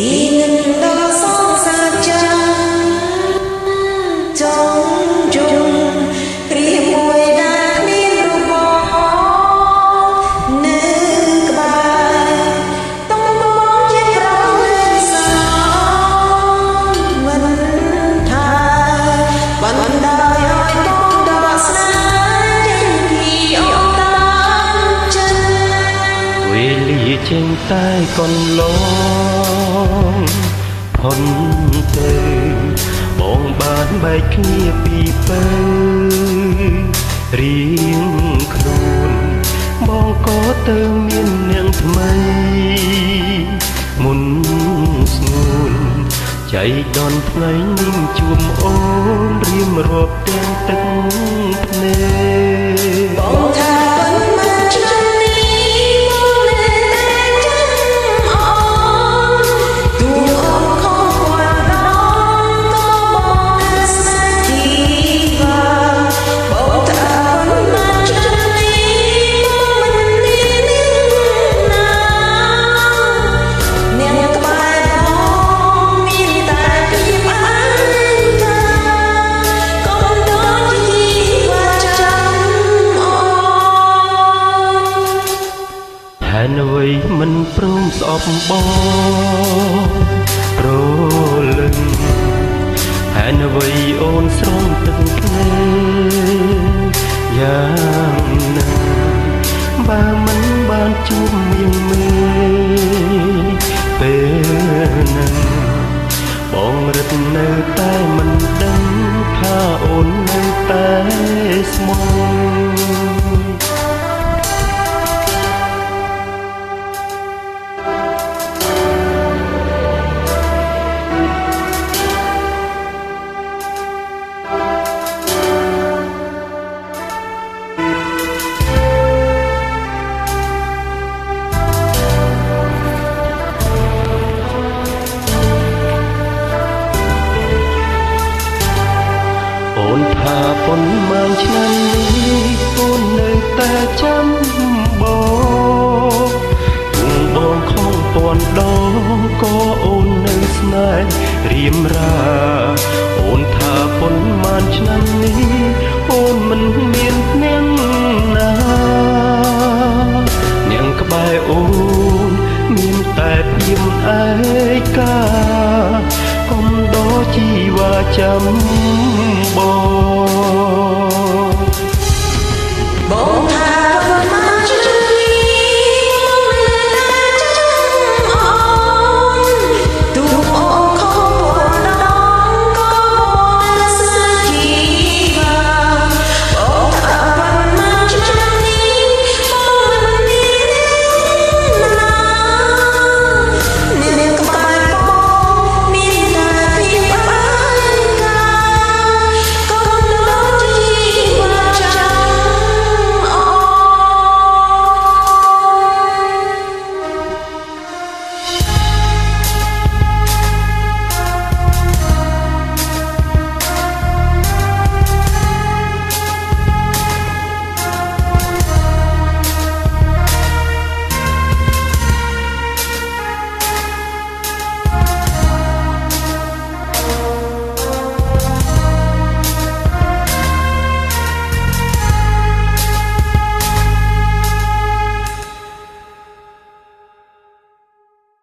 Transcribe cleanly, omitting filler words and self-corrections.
vì ngân đó xót xa trắng trong chung riêng mùi đã miên rụt bỏ nước bài tông bóng chiếc rau lên sao vẫn thai vẫn đời ơi bóng đỏ xa trên khi ông tan chân quê ly trên tay con lóផុនទៅបងបានបែកគ្នាពីពើរៀងខ្លួនបងក៏ទៅមាននាងថ្មីមុនស្ងួនចៃដនថ្ងៃនឹងជួមអូនរៀមរាប់ទាំងទឹកភ្នែកបងថាប៉ុន្មានឆ្នាំនេះមកនៅតែចាំអូនទូអូនខំវត្តដងក៏បងនៅស្នេហ៍ទីវាបងថាប៉ុន្មានឆ្នាំនេះបងមិនមាននាងណានាងក្បែរបងមានតែភាពអញ្ចឹងកុំដូចជីវិតចាំអូន ហេតុអ្វីមិនព្រមស្អប់បងប្រលឹងហេតុអ្វីអូនស្រង់ទឹកភ្នែកយ៉ាងណាបើមិនបានជួបមានមេពេលนั้นបងរត់នៅតែមិនដឹងថាអូននៅតែស្មោះអូនថាប៉ុន្មានឆ្នាំនេះអូននៅតែចាំបងគង់បងខំពាន់ដងក៏អូននៅស្នេហ៍រៀមរាអូនថាប៉ុន្មានឆ្នាំនេះអូនមិនមាននាងណានាងក្បែរអូនមានតែភាពឯកាកុំដោជីវ៉ាចាំបង